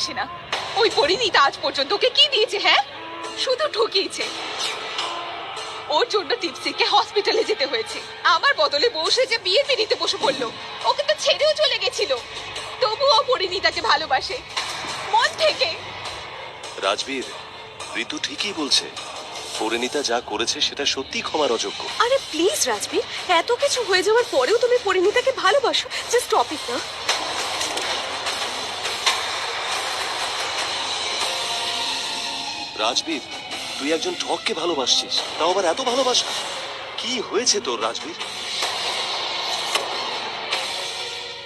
ভালোবাসে না। ওই পরিণীতা আজ পর্যন্ত ওকে কি দিয়েছে? হ্যাঁ, শুধু ঠকিয়েছে। ওর জন্য দীপসিকে হসপিটালে যেতে হয়েছে। আমার বদলে বউ যে বিয়ের পিড়িতে বসে পড়লো। ওকে তো ছেড়েও চলে গেছিল, তবুও পরিণীতাকে ভালোবাসে মন থেকে। রাজবীর, ঋতু ঠিকই বলছে। পরিণীতা যা করেছে সেটা সত্যি ক্ষমার অযোগ্য। আরে প্লিজ রাজবীর, এত কিছু হয়ে যাওয়ার পরেও তুমি পরিণীতাকে ভালোবাসো? জাস্ট স্টপ ইট না। রাজবীর, তুই একজন ঠককে ভালোবাসছিস, তাও আবার এত ভালোবাসা। কি হয়েছে তোর রাজবীর?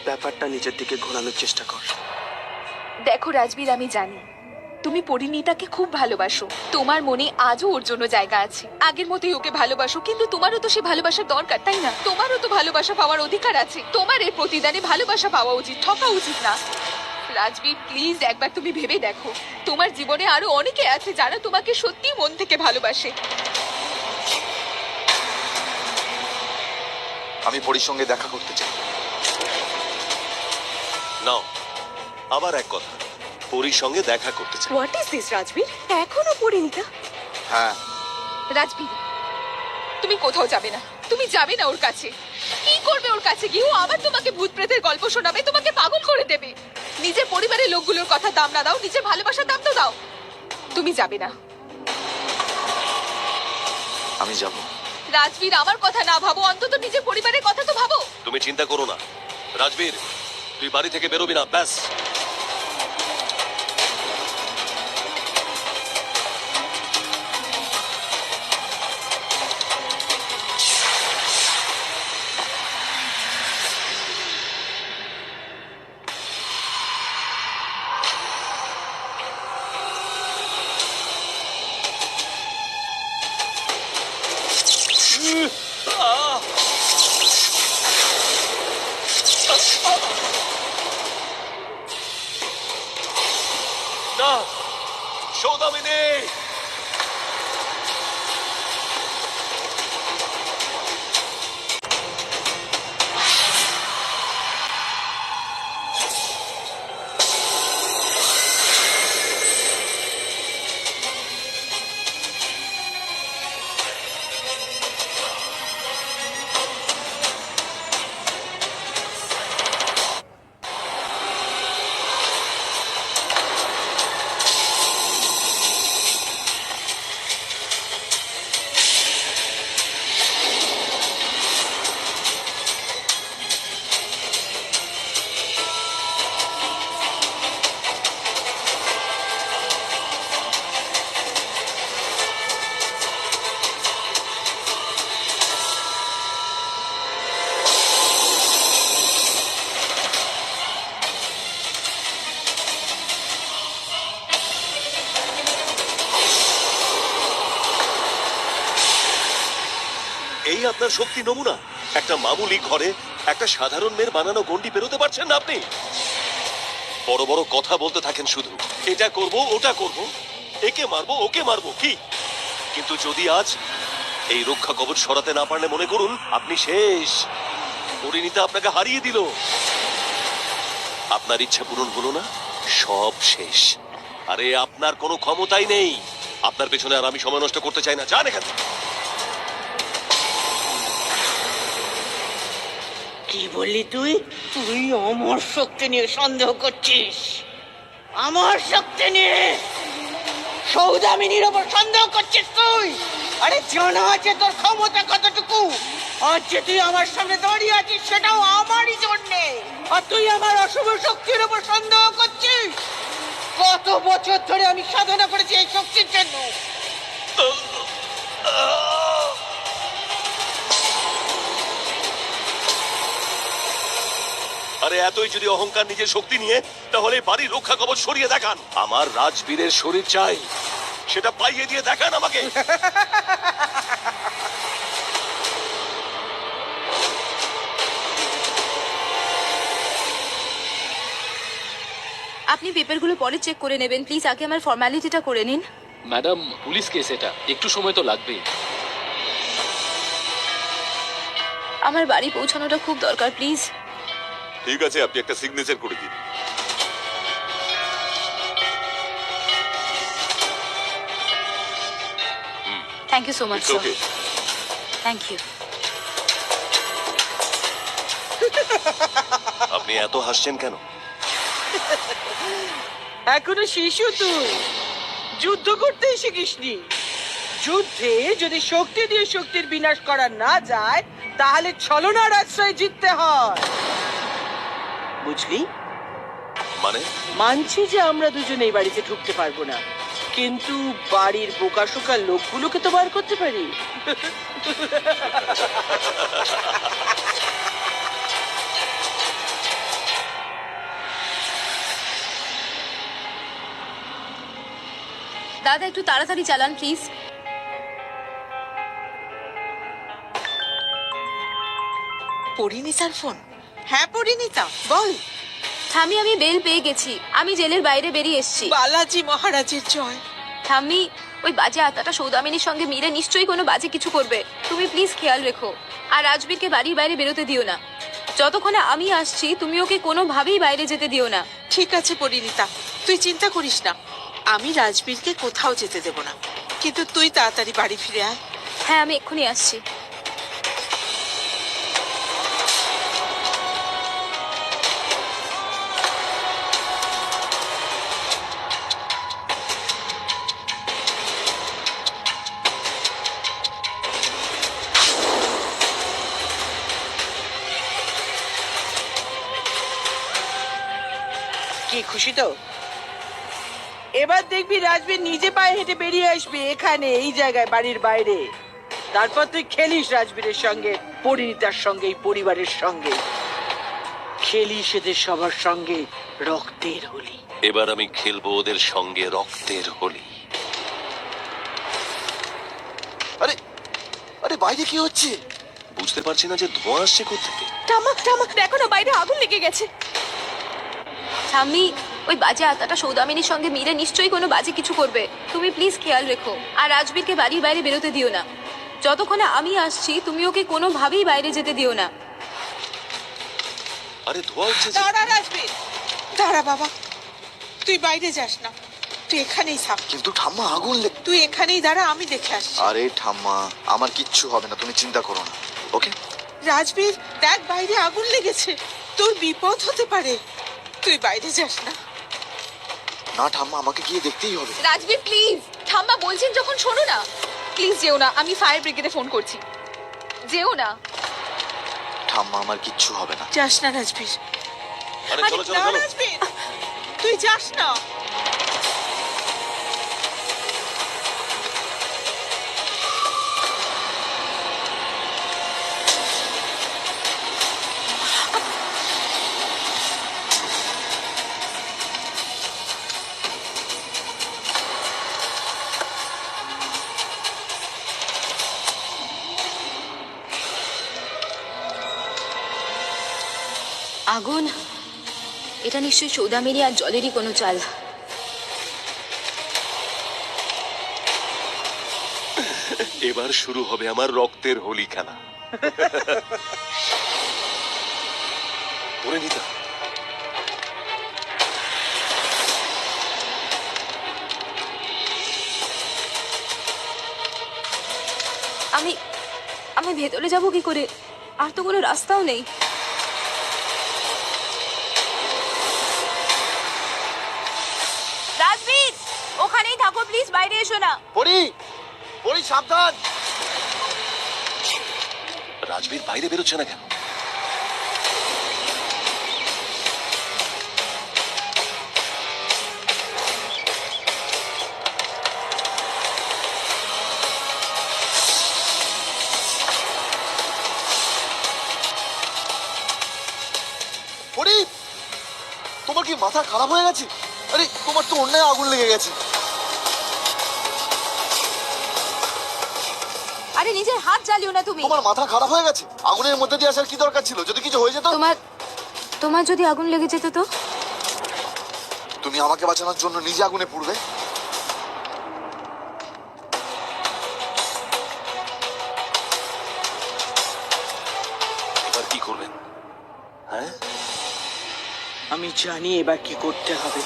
ব্যাপারটা নিজের দিকে ঘোরানোর চেষ্টা কর। দেখো রাজবীর, আমি জানি তুমি পরিণীতাকে খুব ভালোবাসো। তোমার মনে আজও ওর জন্য জায়গা আছে। আগের মতোই ওকে ভালোবাসো, কিন্তু তোমারও তো সে ভালোবাসার দরকার, তাই না? তোমারও তো ভালোবাসা পাওয়ার অধিকার আছে। তোমার এর প্রতিদানে ভালোবাসা পাওয়া উচিত, ঠকা উচিত না। রাজবীর প্লিজ, একবার তুমি ভেবে দেখো, তোমার জীবনে আরো অনেকে আছে যারা তোমাকে সত্যি মন থেকে ভালোবাসে। আমি পরির সঙ্গে দেখা করতে চাই। নাও, আবার এক কথা, পরির সঙ্গে দেখা করতে চাই। What is this Rajbir? এখনো পরিণীতা? হ্যাঁ, রাজবীর, তুমি কোথাও যাবে না। তুমি যাবে না ওর কাছে। কি করবে ওর কাছে গিয়ে? ও আবার তোমাকে ভূত প্রেতের গল্প শোনাবে, তোমাকে পাগল করে দেবে। নিজের পরিবারের লোকগুলোর কথা দাম না দাও, নিজের ভালোবাসার দাম তো দাও। তুমি যাবে না। আমি যাব। রাজবীর, আমার কথা না ভাবো, অন্তত নিজের পরিবারের কথা তো ভাবো। তুমি চিন্তা করো না রাজবীর, তুই বাড়ি থেকে বেরোবি না, ব্যাস। না, সৌদামিনী! এই আপনার শক্তি নমুনা? একটা মামুলি ঘরে একটা সাধারণ মেয়ের বানানো গন্ডি পেরোতে পারছেন না আপনি? বড় বড় কথা বলতে থাকেন শুধু, এটা করব ওটা করব, একে মারবো ওকে মারবো, কি? কিন্তু যদি আজ এই রক্ষা কবচ সরাতে না পারলে মনে করুন আপনি শেষ। পরিণীতা আপনাকে হারিয়ে দিল, আপনার ইচ্ছা পূরণ হলো না, সব শেষ। আরে আপনার কোনো ক্ষমতাই নেই। আপনার পেছনে আর আমি সময় নষ্ট করতে চাই না, যান এখান থেকে। কি বললি তুই? তুই আমার শক্তি নিয়ে সন্দেহ করছিস? আমার শক্তি নিয়ে সৌদামিনীর ওপর সন্দেহ করছিস তুই? আরে জানা আছে তোর ক্ষমতা কতটুকু। আজ যে তুই আমার সামনে দাঁড়িয়ে আছিস সেটাও আমারই জন্যে, আর তুই আমার অশুভ শক্তির ওপর সন্দেহ করছিস? কত বছর ধরে আমি সাধনা করেছি এই শক্তির জন্য। আরে এতই যদি অহংকার নিজের শক্তি নিয়ে, তাহলে বাড়ির রক্ষা কবচ সরিয়ে দেখান। আমার রাজবীরের শরীর চাই, সেটা পাইয়ে দিয়ে দেখান আমাকে। আপনি পেপারগুলো পরে চেক করে নেবেন প্লিজ, আগে আমার ফর্মালিটিটা করে নিন। ম্যাডাম, পুলিশ কেস এটা, একটু সময় তো লাগবেই। আমার বাড়ি পৌঁছানোটা খুব দরকার, প্লিজ। ঠিক আছে, আপনি একটা সিগনেচার করে দিন। Thank you so much okay thank you. আপনি এত হাসছেন কেন? এখনো শিশু তুই, যুদ্ধ করতেই শিখিসনি। যুদ্ধে যদি শক্তি দিয়ে শক্তির বিনাশ করা না যায়, তাহলে ছলনার আশ্রয় জিততে হয়, বুঝলি? মানে মানছি যে আমরা দুজনে এই বাড়িতে ঢুকতে পারবো না, কিন্তু বাড়ির বোকাশোকা লোকগুলোকে তো বার করতে পারি। দাদা একটু তাড়াতাড়ি চালান প্লিজ। পরিণীতার ফোন? হ্যাঁ পরিণীতা, বল। ঠাম্মি আমি বেল পেয়ে গেছি, আমি জেলের বাইরে বেরিয়ে এসেছি। বালাজি মহারাজের জয়। ঠাম্মি ওই বাজে আত্মাটা সৌদামিনীর সঙ্গে মিলে নিশ্চয়ই কোনো বাজে কিছু করবে, তুমি প্লিজ খেয়াল রেখো। আর রাজবীরকে বাড়ির বাইরে বেরোতে দিও না, যতক্ষণে আমি আসছি তুমি ওকে কোনোভাবেই বাইরে যেতে দিও না। ঠিক আছে পরিণীতা, তুই চিন্তা করিস না, আমি রাজবীরকে কোথাও যেতে দেব না, কিন্তু তুই তাড়াতাড়ি বাড়ি ফিরে আয়। হ্যাঁ আমি এক্ষুনি আসছি। কি খুশি তো? এবার দেখবি রাজবীর নিজে পায়ে হেঁটে বেরিয়ে আসবে এখানে, এই জায়গায়, বাড়ির বাইরে। তারপর তুই খেলিস রাজবীরের সঙ্গে, পরিণীতার সঙ্গে, এই পরিবারের সঙ্গে খেলিস এদের সবার সঙ্গে রক্তের হোলি। এবার আমি খেলবো ওদের সঙ্গে রক্তের হোলি। আরে আরে বাইরে কি হচ্ছে? বুঝতে পারছি না যে ধোঁয়া আসছে কোত্থেকে। টামা টামা দেখো না, বাইরে আগুন লেগে গেছে। ঠাম্মি ওই বাজে আত্মাটা সৌদামিনীর সঙ্গে মিলে নিশ্চয়ই কোনো বাজে কিছু করবে, তুমি প্লিজ খেয়াল রেখো। আর রাজবীরকে বাড়ির বাইরে বেরোতে দিও না, যতক্ষণে আমি আসছি তুমি ওকে কোনোভাবেই বাইরে যেতে দিও না। আরে ধোঁয়া উঠছে যে। দাঁড়া রাজবীর, দাঁড়া বাবা, তুই বাইরে যাস না, তুই এখানেই থাক। কিন্তু ঠাম্মা আগুন তুই এখানেই দাঁড়া, আমি দেখে আসছি। আরে ঠাম্মা আমার কিচ্ছু হবে না, তুমি চিন্তা করো না। ওকে রাজবীর দেখ, বাইরে আগুন লেগেছে, তোর বিপদ হতে পারে, তুই বাইরে যাস না। না ঠাম্মা, আমাকে গিয়ে দেখতেই হবে। রাজবীর প্লিজ, ঠাম্মা বলছেন যখন শোনো না। প্লিজ যেও না, আমি ফায়ার ব্রিগেডে ফোন করছি। যেও না। ঠাম্মা আমার কিচ্ছু হবে না। যাস না রাজবীর। আরে আরে চলো চলো না চলো। রাজবীর, তুই যাস না। আগুন, এটা নিশ্চয়ই সৌদামিনী আর জলেরই কোনো চাল। এবার শুরু হবে আমার রক্তের হোলি খেলা। পরিণীতা, আমি আমি ভেতরে যাব কি করে? আর তো কোনো রাস্তাও নেই। রাজবীর ওখানেই থাকো প্লিজ, বাইরে এসো না। পরি পরি সাবধান। রাজবীর বাইরে বেরোচ্ছে না কেন? পরি তোমার কি মাথা খারাপ হয়ে গেছে? আরে তোমার তো অন্যায় আগুন লেগে গেছে। আরে নিজের হাত জ্বালিও না তুমি। তোমার মাথা খারাপ হয়ে গেছে? আগুনের মধ্যে দিয়ে আসার কি দরকার ছিল? যদি কিছু হয়ে যেত? তোমার যদি আগুন লেগে যেত তো? তুমি আমাকে বাঁচানোর জন্য নিজে আগুনে পুড়বে? এবার কি করবেন? হ্যাঁ, আমি জানি এবার কি করতে হবে।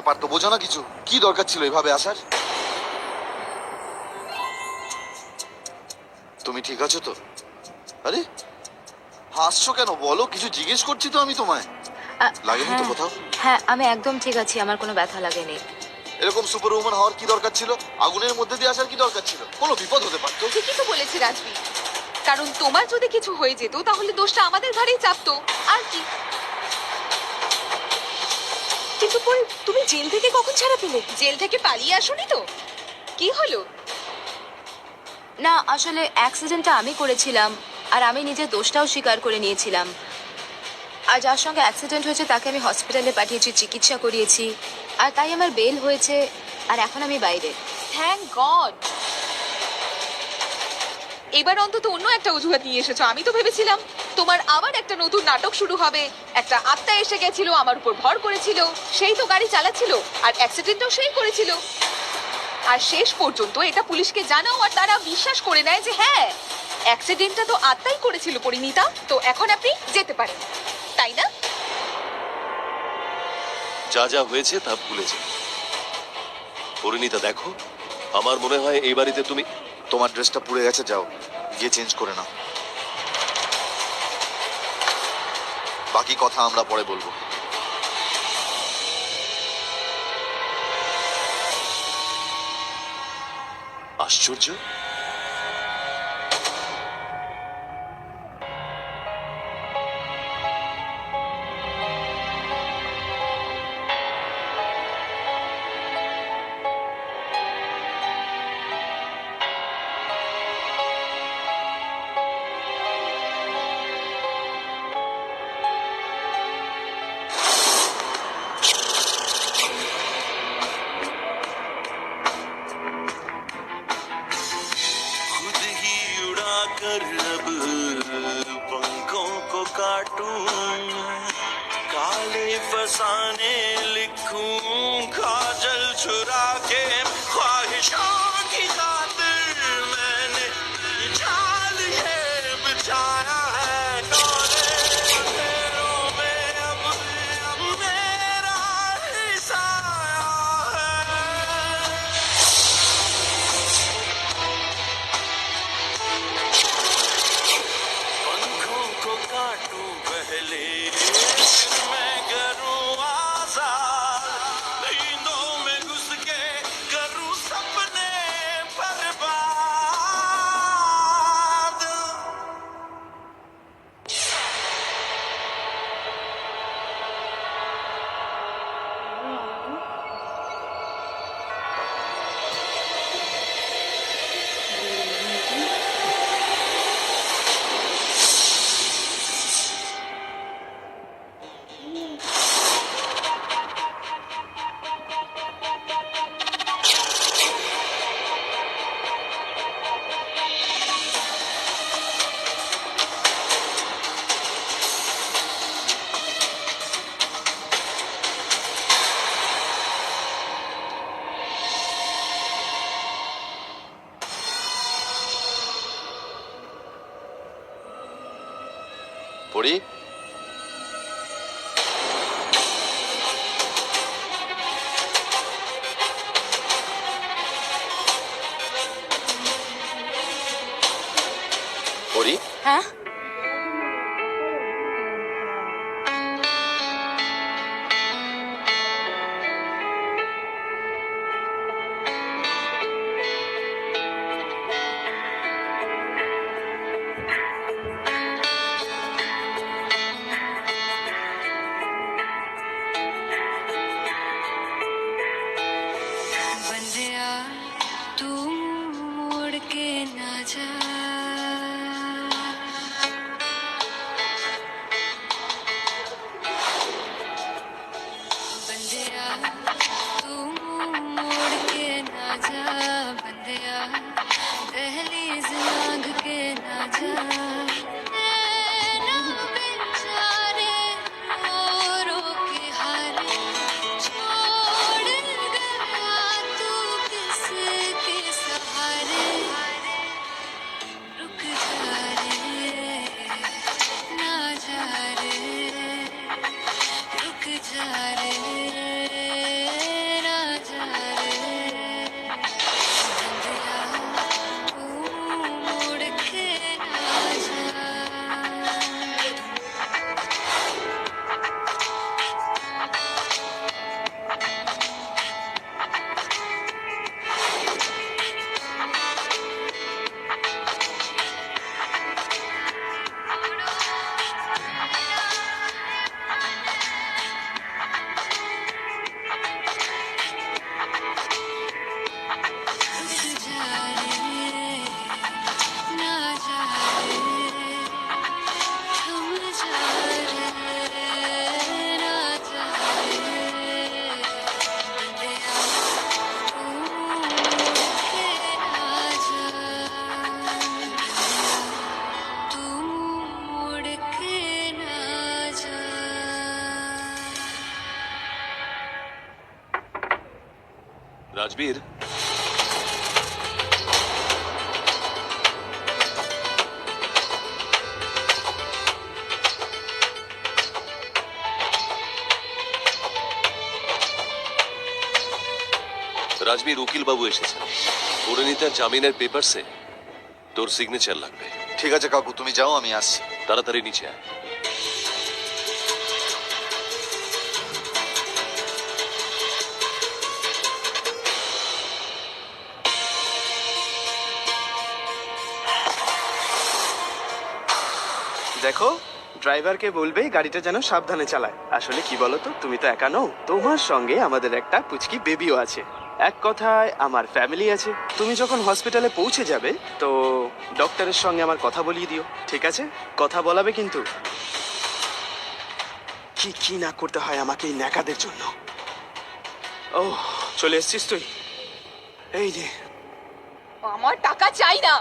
পারতো, বোঝো না কিছু? কি দরকার ছিল এভাবে আসার? তুমি ঠিক আছো তো? আরে হাসছো কেন বলো? কিছু জিজ্ঞেস করছি তো আমি তোমায়। লাগেনি তো কোথাও? হ্যাঁ, আমি একদম ঠিক আছি, আমার কোনো ব্যথা লাগেনি। এরকম সুপার উম্যান হওয়ার কি দরকার ছিল? আগুনের মধ্যে দিয়ে আসার কি দরকার ছিল? কোনো বিপদ হতে পারতো। ঠিকই তো বলেছে রাজবীর, কারণ তোমার যদি কিছু হয়ে যেত তাহলে দোষটা আমাদের ঘাড়েই চাপতো। আর কি? কিন্তু পরে তুমি জেল থেকে কখন ছাড়া পেলে? জেল থেকে পালিয়ে আসোনি তো? কি হলো? না, আসলে অ্যাক্সিডেন্টটা আমি করেছিলাম, আর আমি নিজের দোষটাও স্বীকার করে নিয়েছিলাম। আর যার সঙ্গে অ্যাক্সিডেন্ট হয়েছে তাকে আমি হসপিটালে পাঠিয়েছি, চিকিৎসা করিয়েছি, আর তাই আমার বেল হয়েছে, আর এখন আমি বাইরে। Thank god. এবার অন্তত অন্য একটা অজুহাত নিয়ে এসেছো। আমি তো ভেবেছিলাম তোমার আবার একটা নতুন নাটক শুরু হবে। একটা আত্মা এসে গেছিল, আমার উপর ভর করেছিল, সেই তো গাড়ি চালাচ্ছিল, আর অ্যাক্সিডেন্টও সেই করেছিল। আর শেষ পর্যন্ত এটা পুলিশকে জানাও, আর তারা বিশ্বাস করে নেয় যে হ্যাঁ, অ্যাক্সিডেন্টটা তো আত্মাই করেছিল পরিণীতা। তো এখন আপনি যেতে পারেন, তাই না? যা যা হয়েছে তা ভুলে যাও। পরিণীতা দেখো, আমার মনে হয় এই বাড়িতে তুমি তোমার ড্রেসটা পুড়ে গেছে, যাও গিয়ে চেঞ্জ করে নাও। বাকি কথা আমরা পরে বলবো। আশ্চর্য, खुद ही उड़ाकर अब पंखों को काटूं, काले फसाने लिखूं, काजल छुरा के ख्वाहिशों की खातिर मैंने जाल ये बिछाया है। कोने अंधेरों में अब मेरा ही साया है। पंखों को काटूं पहले, फिर मैं करूं आजाद, नींदों में घुस के करूं सपने बर्बाद। পড়ি পড়ি হ্যাঁ, बंदिया तू मोड़ के ना जा, बंदिया तू मोड़ के ना जा, बंदिया दहलीज लांघ के ना जा। नैना बेचारे रो रो के हारे छोड़ गया तू किसके सहारे। রাজবীর, রাজবীর, উকিল বাবু এসেছেন। পরিণীতার জামিনের পেপারসে তোর সিগনেচার লাগবে। ঠিক আছে কাকু, তুমি যাও, আমি আসছি। তাড়াতাড়ি নিচে আয়। দেখো, ড্রাইভারকে বলবে গাড়িটা যেন সাবধানে চালায়। আসলে কি বলো তো, তুমি তো একা নও, তোমার সঙ্গে আমাদের একটা পুচকি বেবিও আছে। এক কথায় আমার ফ্যামিলি আছে। তুমি যখন হসপিটালে পৌঁছে যাবে তো ডক্টরের সঙ্গে আমার কথা বলিয়ে দিও, ঠিক আছে? কথা বলাবে কিন্তু। কি কি না করতে হয় আমাকে এই ন্যাকাদের জন্য। ও, চলে এসছিস তুই? এই যে, আমার টাকা চাই না।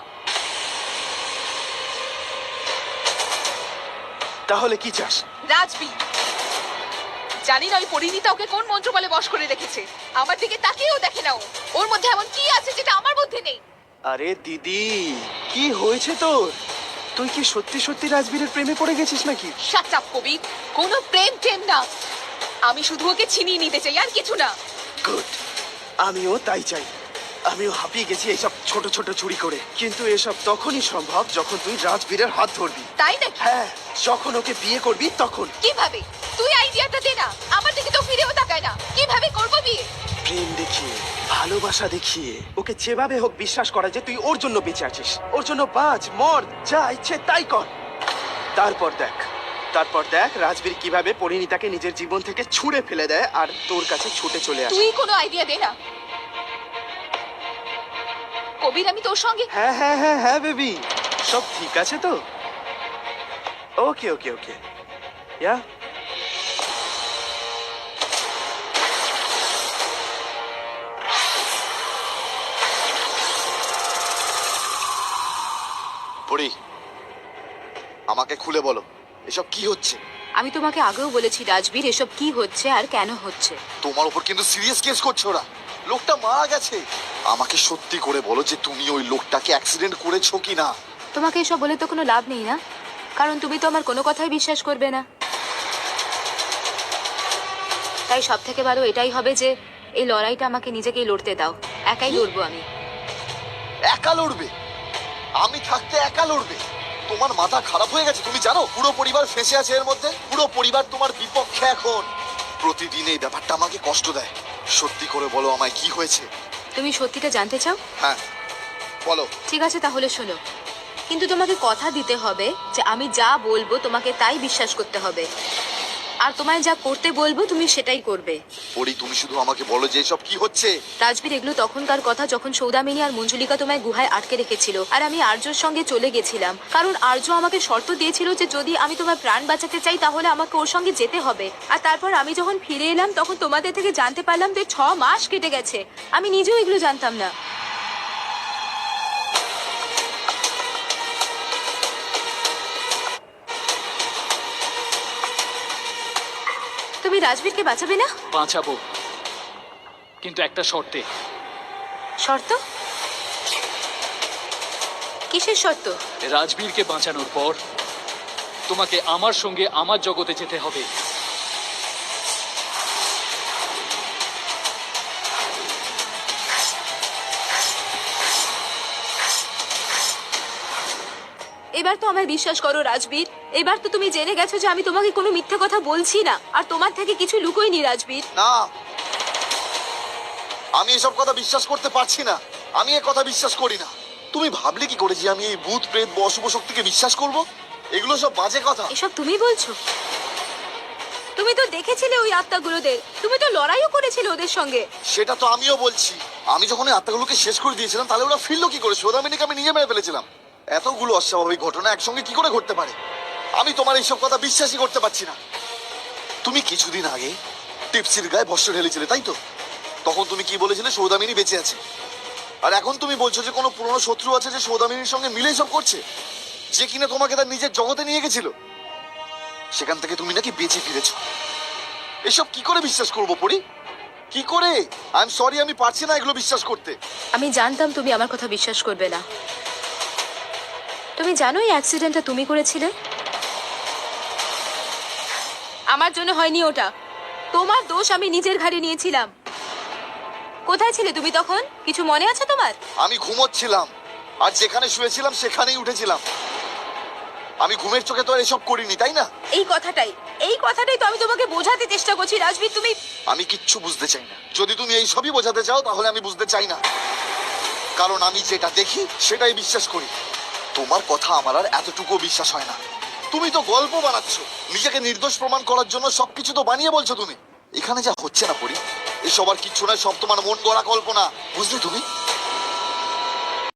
তাহলে কি চাস? রাজবীর, জানি না ওই পরিণীতা ওকে কোন মন্ত্রবলে বশ করে রেখেছে। আমার দিকে তাকিয়েও দেখে না ও। ওর মধ্যে এমন কি আছে যেটা আমার মধ্যে নেই? আরে দিদি, কি হয়েছে তোর? তুই কি সত্যি সত্যি রাজবীরের প্রেমে পড়ে গেছিস নাকি? শাট আপ কবির, কোনো প্রেম টেম না। আমি শুধু ওকে ছিনিয়ে নিতে চাই, আর কিছু না। গুড, আমিও তাই চাই। আমিও হাঁপিয়ে গেছি এইসব ছোট ছোট চুরি করে, কিন্তু এসব তখনই সম্ভব যখন তুই রাজবীরের হাত ধরবি। তাই নাকি? হ্যাঁ, যখন ওকে বিয়ে করবি তখন। কিভাবে? তুই আইডিয়াটা দে না। আমার দিকে তো ফিরেও তাকায় না। কিভাবে করবো বিয়ে? প্রেম দেখিয়ে, ভালোবাসা দেখিয়ে ওকে যেভাবে হোক বিশ্বাস করা যে তুই ওর জন্য বেঁচে আছিস। ওর জন্য বাঁচ, মর, যা ইচ্ছে তাই কর। তারপর দেখ রাজবীর কিভাবে পরিণীতাকে নিজের জীবন থেকে ছুঁড়ে ফেলে দেয় আর তোর কাছে ছুটে চলে আসে। তুই কোনো আইডিয়া দে না কবির। আমি তোর সঙ্গে হ্যাঁ হ্যাঁ হ্যাঁ হ্যাঁ বেবি, সব ঠিক আছে তো? ওকে ওকে ওকে, ইয়া। পরি, আমাকে খুলে বলো, এসব কি হচ্ছে? আমি তোমাকে আগেও বলেছি রাজবীর, এসব কি হচ্ছে আর কেন হচ্ছে। তোমার উপর কিন্তু সিরিয়াস কেস করছে ওরা। লোকটা মারা গেছে। আমাকে সত্যি করে বলো যে তুমি ওই লোকটাকে অ্যাক্সিডেন্ট করেছো কি না? তোমাকে এসব বলে তো কোনো লাভ নেই না, কারণ তুমি তো আমার কোনো কথাই বিশ্বাস করবে না। তাই সব থেকে ভালো এটাই হবে যে এই লড়াইটা আমাকে নিজেকেই লড়তে দাও। একাই লড়বো আমি। একা লড়বে? আমি থাকতে একা লড়বে? তোমার মাথা খারাপ হয়ে গেছে? তুমি জানো পুরো পরিবার ফেঁসে আছে এর মধ্যে। পুরো পরিবার তোমার বিপক্ষে এখন। প্রতিদিন এই ব্যাপারটা আমাকে কষ্ট দেয়। সত্যি করে বলো আমায় কি হয়েছে? তুমি সত্যিটা জানতে চাও? হ্যাঁ, বলো। ঠিক আছে, তাহলে শোনো। কিন্তু তোমাকে কথা দিতে হবে যে আমি যা বলবো তোমাকে তাই বিশ্বাস করতে হবে, আর তোমায় যা করতে বলবো তুমি সেটাই করবে। পরি, তুমি শুধু আমাকে বলো যে এসব কি হচ্ছে। রাজবীর, এগুলো তখনকার কথা যখন সৌদামিনী আর মঞ্জুলিকা তোমায় গুহায় আটকে রেখেছিল, আর আমি আর্যর সঙ্গে চলে গেছিলাম, কারণ আর্য আমাকে শর্ত দিয়েছিল যে যদি আমি তোমার প্রাণ বাঁচাতে চাই তাহলে আমাকে ওর সঙ্গে যেতে হবে। আর তারপর আমি যখন ফিরে এলাম তখন তোমাদের থেকে জানতে পারলাম যে 6 মাস কেটে গেছে। আমি নিজেও এগুলো জানতাম না। তুমি রাজবীরকে বাঁচাবে না? বাঁচাবো, কিন্তু একটা শর্তে। শর্ত? কিসের শর্ত? রাজবীরকে বাঁচানোর পর তোমাকে আমার সঙ্গে আমার জগতে যেতে হবে। এবার তো আমায় বিশ্বাস করো রাজবীর। এবার তো তুমি জেনে গেছো যে আমি তোমাকে কোনো মিথ্যে কথা বলছি না, আর তোমার থেকে কিছু লুকোইনি রাজবীর। না, আমি এসব কথা বিশ্বাস করতে পারছি না। আমি এ কথা বিশ্বাস করি না। তুমি ভাবলে কি করে যে আমি এই ভূত প্রেত অশুভ শক্তিকে বিশ্বাস করব? এগুলো সব বাজে কথা। এসব তুমি বলছো? তুমি তো দেখেছিলে ওই আত্মাগুলোদের, তুমি তো লড়াইও করেছিলে ওদের সঙ্গে। সেটা তো আমিও বলছি। আমি যখন এই আত্মাগুলোকে শেষ করে দিয়েছিলাম তাহলে ওরা ফিরলো কি করে? সৌদামিনীকে আমি নিজে মেরে ফেলেছিলাম। এতগুলো অস্বাভাবিক ঘটনা একসঙ্গে কি করে ঘটতে পারে? আমি তোমার এইসব কথা বিশ্বাসই করতে পারছি না। তুমি কিছুদিন আগে টিপসির গায়ে ভস্য ঢেলেছিলে, তাই তো? তখন তুমি কি বলেছিলে? সৌদামিনী বেঁচে আছে। আর এখন তুমি বলছো যে কোনো পুরনো শত্রু আছে যে সৌদামিনীর সঙ্গে মিলে সব করছে, যে কিনা তোমাকে তার নিজের জগতে নিয়ে গেছিল। সেখান থেকে তুমি নাকি বেঁচে ফিরেছো। এসব কি করে বিশ্বাস করবো পরি? কি করে? আই এম সরি, আমি পারছি না এগুলো বিশ্বাস করতে। আমি জানতাম তুমি আমার কথা বিশ্বাস করবে না। তুমি জানো এই অ্যাক্সিডেন্টটা তুমি করেছিলে? আমার জন্য হয়নি ওটা, তোমার দোষ আমি নিজের ঘাড়ে নিয়েছিলাম। কোথায় ছিলে তুমি তখন? কিছু মনে আছে তোমার? আমি ঘুমোচ্ছিলাম, আর যেখানে শুয়েছিলাম সেখানেই উঠেছিলাম। আমি ঘুমের চোখে তো আর এসব করিনি, তাই না? এই কথাটাই তো আমি তোমাকে বোঝাতে চেষ্টা করছি রাজবীর। তুমি আমি কিচ্ছু বুঝতে চাই না। যদি তুমি এই সবই বোঝাতে চাও তাহলে আমি বুঝতে চাই না, কারণ আমি যেটা দেখি সেটাই বিশ্বাস করি। তোমার কথা আমার আর এতটুকু বিশ্বাস হয় না। তুমি তো গল্প বানাচ্ছ, নিজেকে নির্দোষ প্রমাণ করার জন্য সবকিছু তো বানিয়ে বলছো তুমি। এখানে যা হচ্ছে না পরি, এসব আর কিচ্ছু নয়, সব তোমার মন গড়া কল্পনা, বুঝলে তুমি?